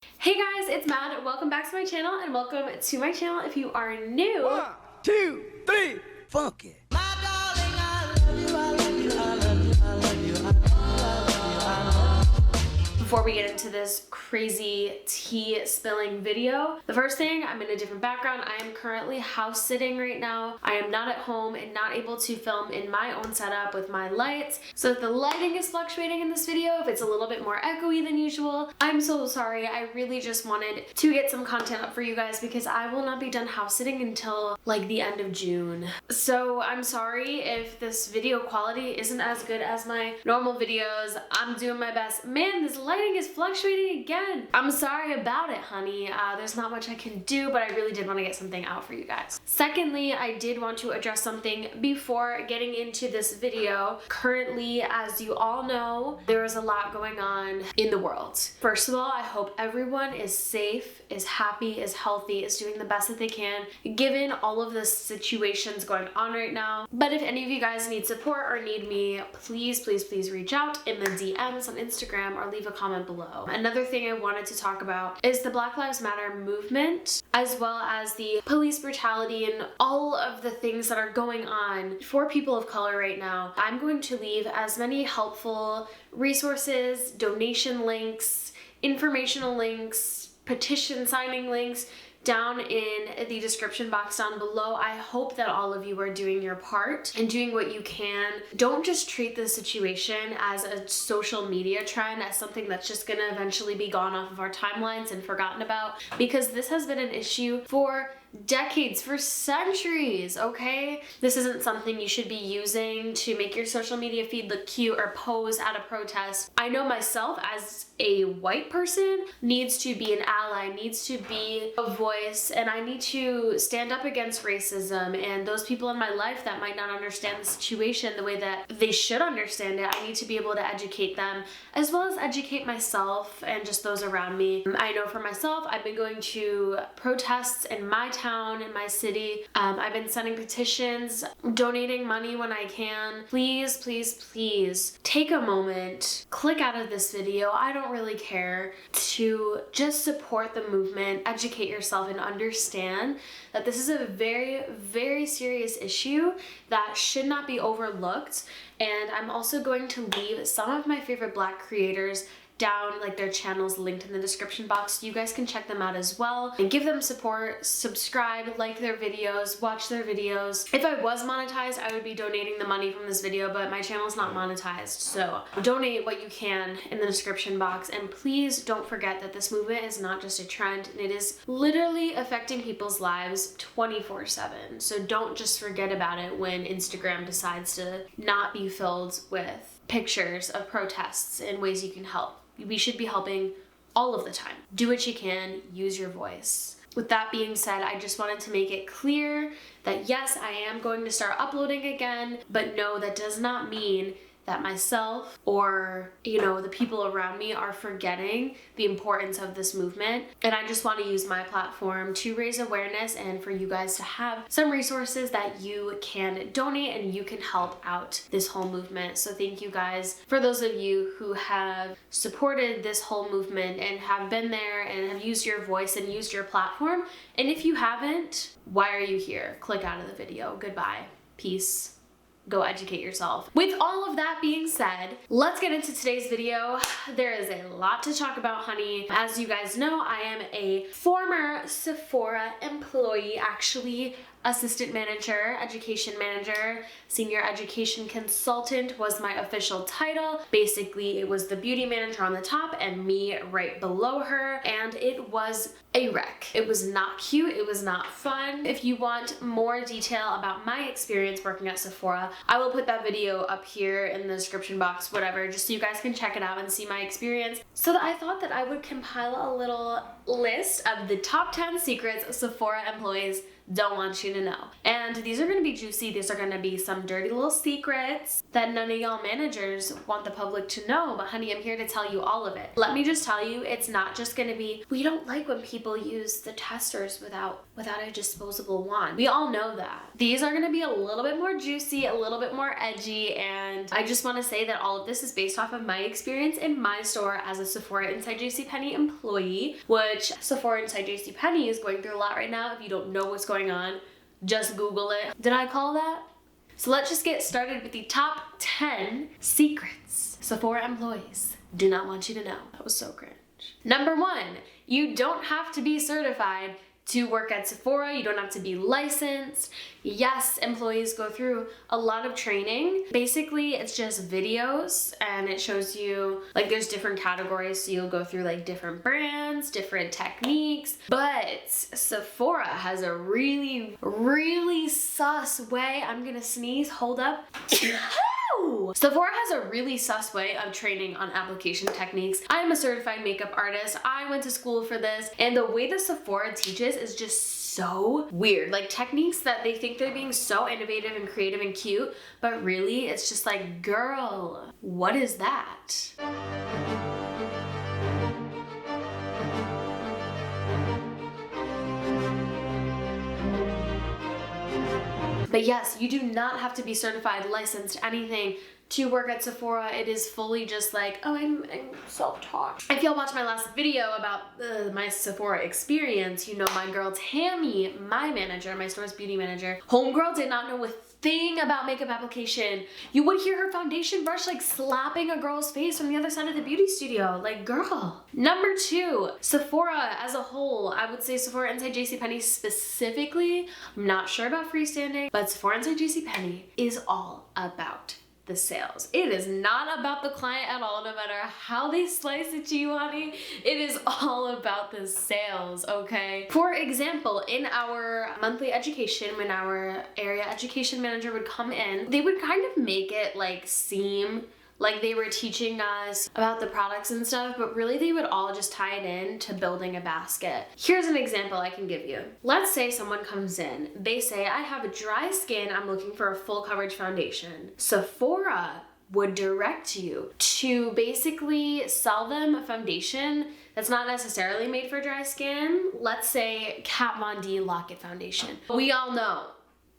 Hey guys, it's Mad. Welcome back to my channel and welcome to my channel if you are new. 1, 2, 3, funky. Before we get into this crazy tea spilling video, the first thing, I'm in a different background. I am currently house sitting right now. I am not at home and not able to film in my own setup with my lights. So if the lighting is fluctuating in this video, if it's a little bit more echoey than usual, I'm so sorry. I really just wanted to get some content up for you guys because I will not be done house sitting until like the end of June. So I'm sorry if this video quality isn't as good as my normal videos. I'm doing my best. Man, this lighting is fluctuating again. I'm sorry about it, honey. There's not much I can do, but I really did want to get something out for you guys. Secondly, I did want to address something before getting into this video. Currently, as you all know, there is a lot going on in the world. First of all, I hope everyone is safe, is happy, is healthy, is doing the best that they can, given all of the situations going on right now. But if any of you guys need support or need me, please reach out in the DMs on Instagram or leave a comment below. Another thing I wanted to talk about is the Black Lives Matter movement, as well as the police brutality and all of the things that are going on for people of color right now. I'm going to leave as many helpful resources, donation links, informational links, petition signing links down in the description box down below. I hope that all of you are doing your part and doing what you can. Don't just treat this situation as a social media trend, as something that's just gonna eventually be gone off of our timelines and forgotten about, because this has been an issue for decades, for centuries, okay? This isn't something you should be using to make your social media feed look cute or pose at a protest. I know myself as a white person needs to be an ally, needs to be a voice, and I need to stand up against racism and those people in my life that might not understand the situation the way that they should understand it. I need to be able to educate them as well as educate myself and just those around me. I know for myself, I've been going to protests in my town, in my city. I've been sending petitions, donating money when I can. Please take a moment, click out of this video. I don't really care, to just support the movement, educate yourself, and understand that this is a very serious issue that should not be overlooked. And I'm also going to leave some of my favorite Black creators down, like their channels linked in the description box, so you guys can check them out as well and give them support, subscribe, like their videos, watch their videos. If I was monetized, I would be donating the money from this video, but my channel is not monetized, so donate what you can in the description box. And please don't forget that this movement is not just a trend, and it is literally affecting people's lives 24/7. So don't just forget about it when Instagram decides to not be filled with pictures of protests and ways you can help. We should be helping all of the time. Do what you can, use your voice. With that being said, I just wanted to make it clear that yes, I am going to start uploading again, but no, that does not mean that myself or, the people around me are forgetting the importance of this movement. And I just want to use my platform to raise awareness and for you guys to have some resources that you can donate and you can help out this whole movement. So thank you guys for those of you who have supported this whole movement and have been there and have used your voice and used your platform. And if you haven't, why are you here? Click out of the video. Goodbye. Peace. Go educate yourself. With all of that being said, let's get into today's video. There is a lot to talk about, honey. As you guys know, I am a former Sephora employee, actually assistant manager, education manager, senior education consultant was my official title. Basically, it was the beauty manager on the top and me right below her, and it was a wreck. It was not cute, it was not fun. If you want more detail about my experience working at Sephora, I will put that video up here in the description box, whatever, just so you guys can check it out and see my experience. So I thought that I would compile a little list of the top 10 secrets Sephora employees don't want you to know. And these are gonna be juicy. These are gonna be some dirty little secrets that none of y'all managers want the public to know, but honey, I'm here to tell you all of it. Let me just tell you, it's not just gonna be, we don't like when people use the testers without a disposable wand. We all know that. These are gonna be a little bit more juicy, a little bit more edgy, and I just wanna say that all of this is based off of my experience in my store as a Sephora Inside JCPenney employee, which Sephora Inside JCPenney is going through a lot right now. If you don't know what's going on, just Google it. Did I call that? So let's just get started with the top 10 secrets Sephora employees do not want you to know. That was so cringe. Number 1, you don't have to be certified to work at Sephora. You don't have to be licensed. Yes, employees go through a lot of training. Basically, it's just videos and it shows you, like, there's different categories, so you'll go through like different brands, different techniques. But Sephora has a really, really sus way. I'm gonna sneeze, hold up. Sephora has a really sus way of training on application techniques. I'm a certified makeup artist. I went to school for this, and the way that Sephora teaches is just so weird. Like, techniques that they think they're being so innovative and creative and cute, but really it's just like, girl, what is that? But yes, you do not have to be certified, licensed, anything to work at Sephora. It is fully just like, oh, I'm self-taught. If y'all watched my last video about my Sephora experience, you know my girl Tammy, my manager, my store's beauty manager, homegirl did not know a thing about makeup application. You would hear her foundation brush like slapping a girl's face from the other side of the beauty studio. Like, girl. Number 2, Sephora as a whole. I would say Sephora Inside JCPenney specifically. I'm not sure about freestanding, but Sephora Inside JCPenney is all about the sales. It is not about the client at all, no matter how they slice it to you, honey. It is all about the sales, okay? For example, in our monthly education, when our area education manager would come in, they would kind of make it like seem like they were teaching us about the products and stuff, but really they would all just tie it in to building a basket. Here's an example I can give you. Let's say someone comes in, they say, I have a dry skin, I'm looking for a full coverage foundation. Sephora would direct you to basically sell them a foundation that's not necessarily made for dry skin. Let's say Kat Von D Lock-It Foundation. We all know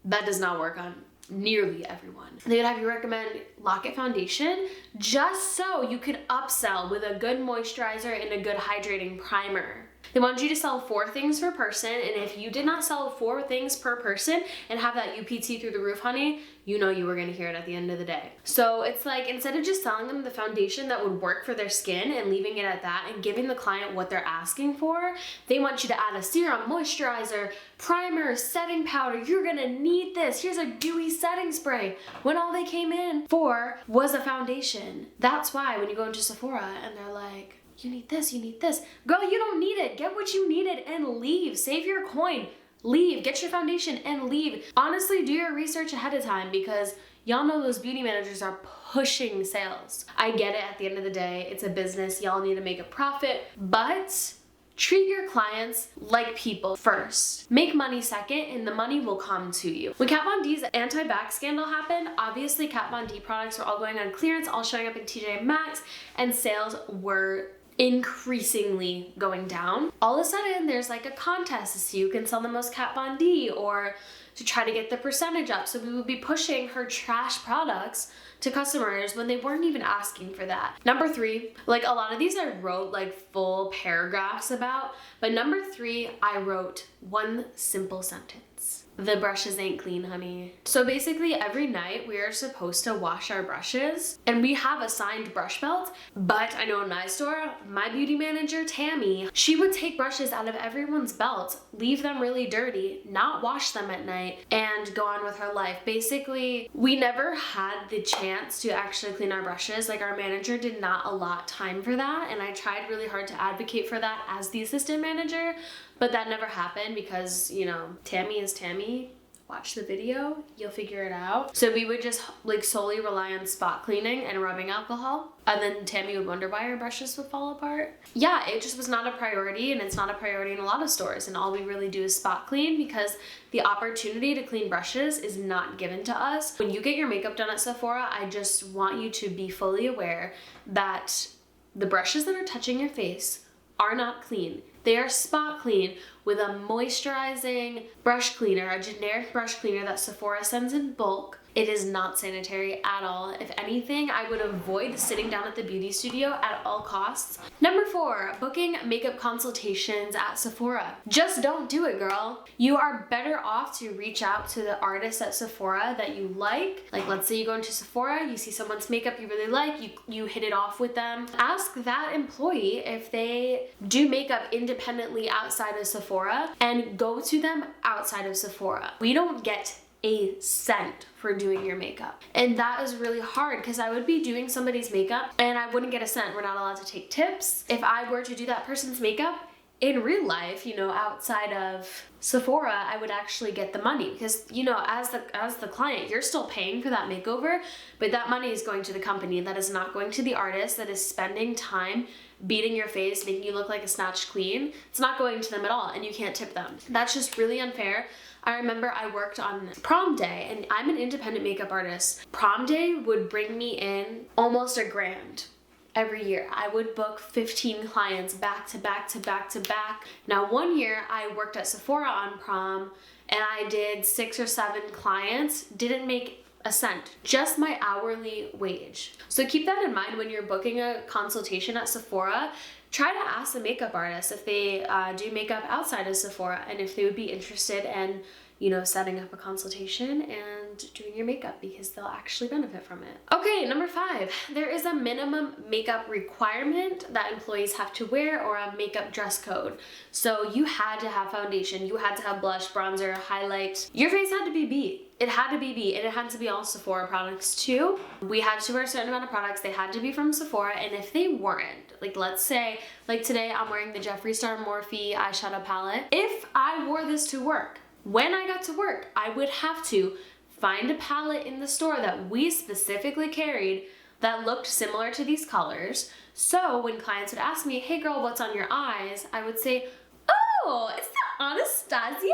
that does not work on nearly everyone. They would have you recommend Lock-It Foundation just so you could upsell with a good moisturizer and a good hydrating primer. They want you to sell 4 things per person, and if you did not sell 4 things per person and have that UPT through the roof, honey, you know you were gonna hear it at the end of the day. So it's like, instead of just selling them the foundation that would work for their skin and leaving it at that and giving the client what they're asking for, they want you to add a serum, moisturizer, primer, setting powder. You're gonna need this. Here's a dewy setting spray, when all they came in for was a foundation. That's why when you go into Sephora and they're like, you need this, you need this. Girl, you don't need it. Get what you needed and leave. Save your coin. Leave. Get your foundation and leave. Honestly, do your research ahead of time, because y'all know those beauty managers are pushing sales. I get it, at the end of the day, it's a business. Y'all need to make a profit, but treat your clients like people first. Make money second, and the money will come to you. When Kat Von D's anti-back scandal happened, obviously Kat Von D products were all going on clearance, all showing up in TJ Maxx, and sales were increasingly going down. All of a sudden, there's like a contest to see who can sell the most Kat Von D, or to try to get the percentage up. So we would be pushing her trash products to customers when they weren't even asking for that. Number 3, like a lot of these I wrote like full paragraphs about, but number 3, I wrote one simple sentence. The brushes ain't clean, honey. So basically every night we are supposed to wash our brushes, and we have assigned brush belts, but I know in my store, my beauty manager, Tammy, she would take brushes out of everyone's belts, leave them really dirty, not wash them at night, and go on with her life. Basically, we never had the chance to actually clean our brushes. Like, our manager did not allot time for that, and I tried really hard to advocate for that as the assistant manager, but that never happened because, you know, Tammy is Tammy, watch the video, you'll figure it out. So we would just like solely rely on spot cleaning and rubbing alcohol. And then Tammy would wonder why our brushes would fall apart. Yeah, it just was not a priority, and it's not a priority in a lot of stores. And all we really do is spot clean because the opportunity to clean brushes is not given to us. When you get your makeup done at Sephora, I just want you to be fully aware that the brushes that are touching your face are not clean. They are spot clean with a moisturizing brush cleaner, a generic brush cleaner that Sephora sends in bulk. It is not sanitary at all. If anything, I would avoid sitting down at the beauty studio at all costs. Number 4, booking makeup consultations at Sephora. Just don't do it, girl. You are better off to reach out to the artist at Sephora that you like. Like, let's say you go into Sephora, you see someone's makeup you really like, you hit it off with them. Ask that employee if they do makeup independently outside of Sephora and go to them outside of Sephora. We don't get a cent for doing your makeup. And that is really hard because I would be doing somebody's makeup and I wouldn't get a cent. We're not allowed to take tips. If I were to do that person's makeup in real life, you know, outside of Sephora, I would actually get the money because, you know, as the client, you're still paying for that makeover, but that money is going to the company. That is not going to the artist that is spending time beating your face, making you look like a snatched queen. It's not going to them at all, and you can't tip them. That's just really unfair. I remember I worked on prom day, and I'm an independent makeup artist. Prom day would bring me in almost $1,000 every year. I would book 15 clients back to back to back to back. Now, one year I worked at Sephora on prom, and I did 6 or 7 clients, didn't make a cent, just my hourly wage. So keep that in mind when you're booking a consultation at Sephora. Try to ask the makeup artist if they do makeup outside of Sephora and if they would be interested in, you know, setting up a consultation and doing your makeup because they'll actually benefit from it. Okay, number 5, there is a minimum makeup requirement that employees have to wear or a makeup dress code. So you had to have foundation, you had to have blush, bronzer, highlight. Your face had to be beat. It had to be beat, and it had to be all Sephora products too. We had to wear a certain amount of products. They had to be from Sephora, and if they weren't, like let's say, like today I'm wearing the Jeffree Star Morphe eyeshadow palette. If I wore this to work, when I got to work, I would have to find a palette in the store that we specifically carried that looked similar to these colors. So when clients would ask me, hey girl, what's on your eyes? I would say, oh, it's the Anastasia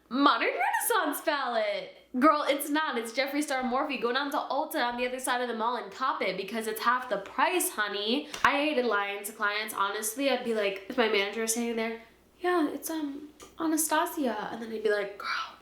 Modern Renaissance palette. Girl, it's not. It's Jeffree Star Morphe. Go down to Ulta on the other side of the mall and cop it because it's half the price, honey. I hated lying to clients. Honestly, I'd be like, if my manager was sitting there, yeah, it's Anastasia. And then I'd be like, girl,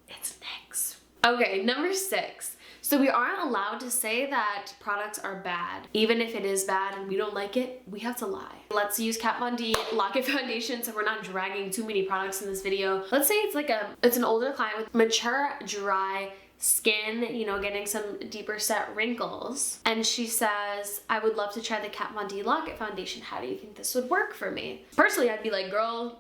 it's NYX. Okay, number 6. So we aren't allowed to say that products are bad. Even if it is bad and we don't like it, we have to lie. Let's use Kat Von D Lock-It Foundation so we're not dragging too many products in this video. Let's say it's an older client with mature, dry skin, you know, getting some deeper set wrinkles. And she says, I would love to try the Kat Von D Lock-It Foundation. How do you think this would work for me? Personally, I'd be like, girl,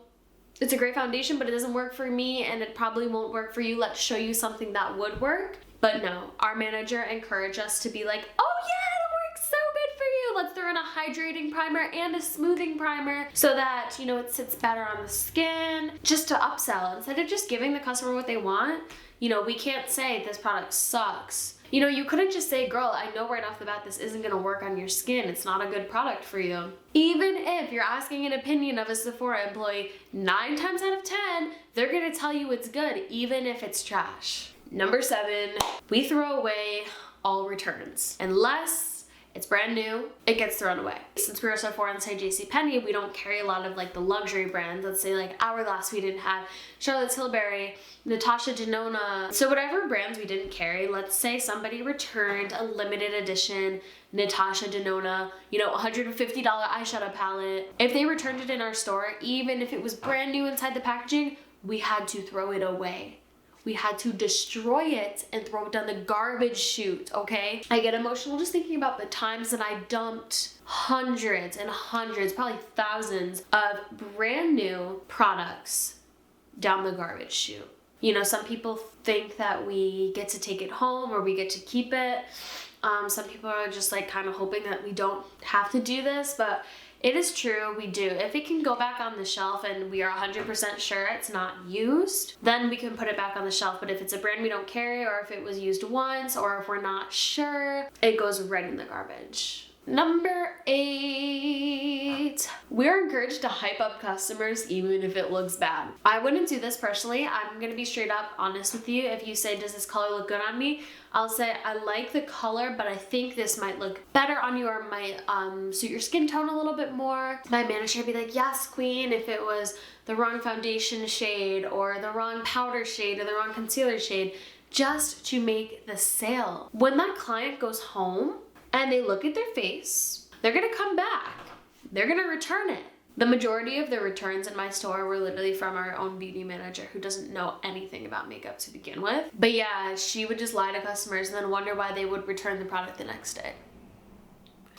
it's a great foundation, but it doesn't work for me and it probably won't work for you. Let's show you something that would work. But no, our manager encouraged us to be like, oh yeah, it'll work so good for you. Let's throw in a hydrating primer and a smoothing primer so that, you know, it sits better on the skin, just to upsell. Instead of just giving the customer what they want, you know, we can't say this product sucks. You know, you couldn't just say, girl, I know right off the bat this isn't gonna work on your skin. It's not a good product for you. Even if you're asking an opinion of a Sephora employee, 9 times out of 10, they're gonna tell you it's good, even if it's trash. Number 7, we throw away all returns. Unless it's brand new, it gets thrown away. Since we were Sephora inside JCPenney, we don't carry a lot of like the luxury brands. Let's say like Hourglass we didn't have, Charlotte Tilbury, Natasha Denona. So whatever brands we didn't carry, let's say somebody returned a limited edition Natasha Denona, you know, $150 eyeshadow palette. If they returned it in our store, even if it was brand new inside the packaging, we had to throw it away. We had to destroy it and throw it down the garbage chute, okay? I get emotional just thinking about the times that I dumped hundreds and hundreds, probably thousands of brand new products down the garbage chute. You know, some people think that we get to take it home or we get to keep it. Some people are just like kind of hoping that we don't have to do this, but It is true, we do. If it can go back on the shelf and we are 100% sure it's not used, then we can put it back on the shelf. But if it's a brand we don't carry, or if it was used once, or if we're not sure, it goes right in the garbage. Number 8, we're encouraged to hype up customers even if it looks bad. I wouldn't do this personally. I'm gonna be straight up honest with you. If you say, does this color look good on me? I'll say, I like the color, but I think this might look better on you or might suit your skin tone a little bit more. My manager would be like, yes, queen, if it was the wrong foundation shade or the wrong powder shade or the wrong concealer shade, just to make the sale. When that client goes home, and they look at their face, they're gonna come back. They're gonna return it. The majority of the returns in my store were literally from our own beauty manager who doesn't know anything about makeup to begin with. But yeah, she would just lie to customers and then wonder why they would return the product the next day.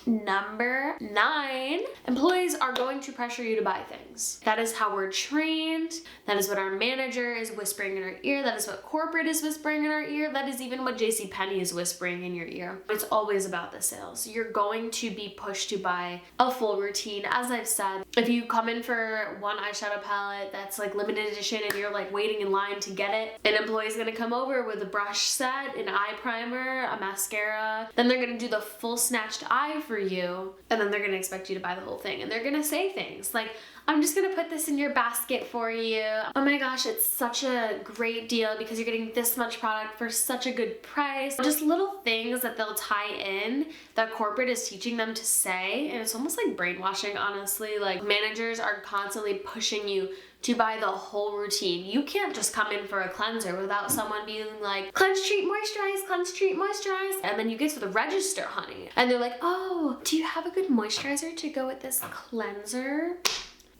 Number 9, employees are going to pressure you to buy things. That is how we're trained. That is what our manager is whispering in our ear. That is what corporate is whispering in our ear. That is even what JCPenney is whispering in your ear. It's always about the sales. You're going to be pushed to buy a full routine. As I've said, if you come in for one eyeshadow palette that's like limited edition and you're like waiting in line to get it, an employee's gonna come over with a brush set, an eye primer, a mascara, then they're gonna do the full snatched eye for you, and then they're gonna expect you to buy the whole thing, and they're gonna say things like, I'm just gonna put this in your basket for you. Oh my gosh, it's such a great deal because you're getting this much product for such a good price. Just little things that they'll tie in that corporate is teaching them to say, and it's almost like brainwashing, honestly. Like, managers are constantly pushing you to buy the whole routine. You can't just come in for a cleanser without someone being like, cleanse, treat, moisturize, cleanse, treat, moisturize. And then you get to the register, honey, and they're like, oh, do you have a good moisturizer to go with this cleanser?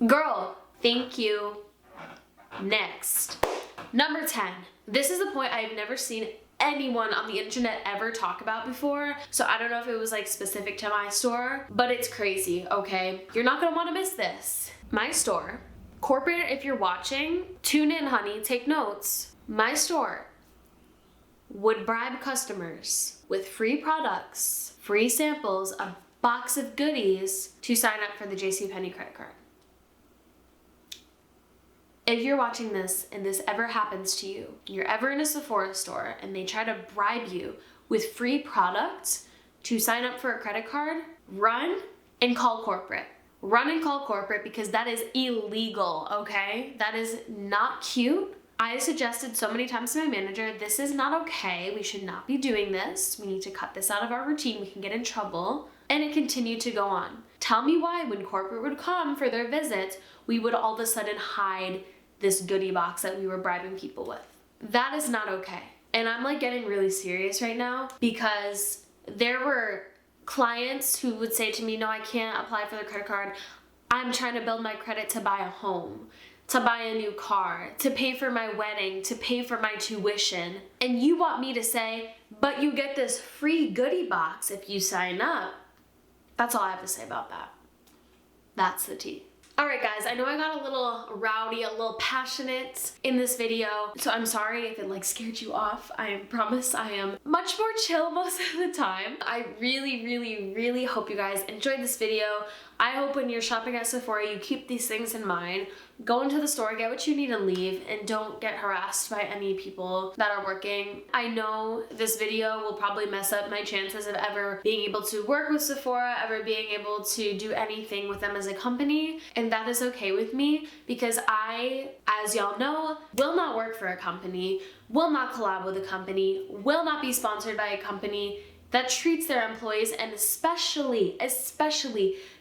Girl, thank you. Next. Number 10. This is the point I've never seen anyone on the internet ever talk about before, so I don't know if it was like specific to my store, but it's crazy, okay? You're not gonna wanna miss this. My store, corporate, if you're watching, tune in, honey, take notes. My store would bribe customers with free products, free samples, a box of goodies to sign up for the JCPenney credit card. If you're watching this and this ever happens to you, you're ever in a Sephora store and they try to bribe you with free products to sign up for a credit card, run and call corporate. Run and call corporate because that is illegal, okay? That is not cute. I suggested so many times to my manager, this is not okay. We should not be doing this. We need to cut this out of our routine. We can get in trouble. And it continued to go on. Tell me why when corporate would come for their visits, we would all of a sudden hide this goodie box that we were bribing people with. That is not okay. And I'm like getting really serious right now because there were clients who would say to me, no, I can't apply for the credit card. I'm trying to build my credit to buy a home, to buy a new car, to pay for my wedding, to pay for my tuition. And you want me to say, but you get this free goodie box if you sign up. That's all I have to say about that. That's the tea. Alright guys, I know I got a little rowdy, a little passionate in this video, so I'm sorry if it like scared you off. I promise I am much more chill most of the time. I really hope you guys enjoyed this video. I hope when you're shopping at Sephora, you keep these things in mind. Go into the store, get what you need and leave, and don't get harassed by any people that are working. I know this video will probably mess up my chances of ever being able to work with Sephora, ever being able to do anything with them as a company, and that is okay with me because I, as y'all know, will not work for a company, will not collab with a company, will not be sponsored by a company that treats their employees and especially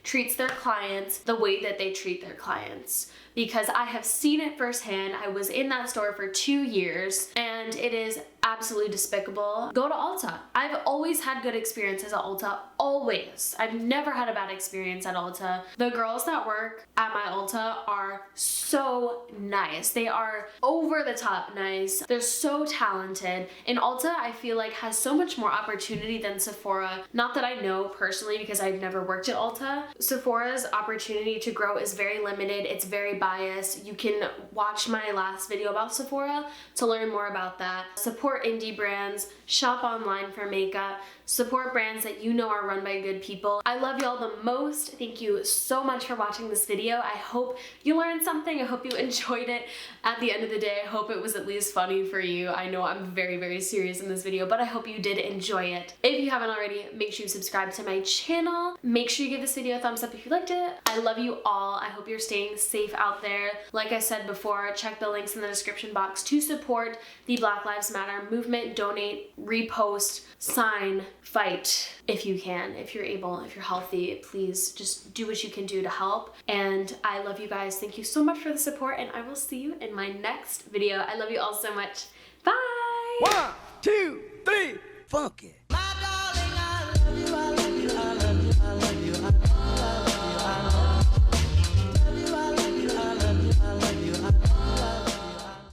treats their clients the way that they treat their clients. Because I have seen it firsthand. I was in that store for 2 years and it is absolutely despicable. Go to Ulta. I've always had good experiences at Ulta, always. I've never had a bad experience at Ulta. The girls that work at my Ulta are so nice. They are over the top nice. They're so talented. And Ulta, I feel like, has so much more opportunity than Sephora. Not that I know personally because I've never worked at Ulta. Sephora's opportunity to grow is very limited. It's very biased. You can watch my last video about Sephora to learn more about that. Support indie brands, shop online for makeup, Support brands that you know are run by good people. I love y'all the most. Thank you so much for watching this video. I hope you learned something. I hope you enjoyed it. At the end of the day, I hope it was at least funny for you. I know I'm very, very serious in this video, but I hope you did enjoy it. If you haven't already, make sure you subscribe to my channel. Make sure you give this video a thumbs up if you liked it. I love you all. I hope you're staying safe out there. Like I said before, check the links in the description box to support the Black Lives Matter movement. Donate, repost, sign, fight if you can, if you're able, if you're healthy. Please just do what you can do to help. And I love you guys. Thank you so much for the support, and I will see you in my next video. I love you all so much. Bye! 1, 2, 3, funky.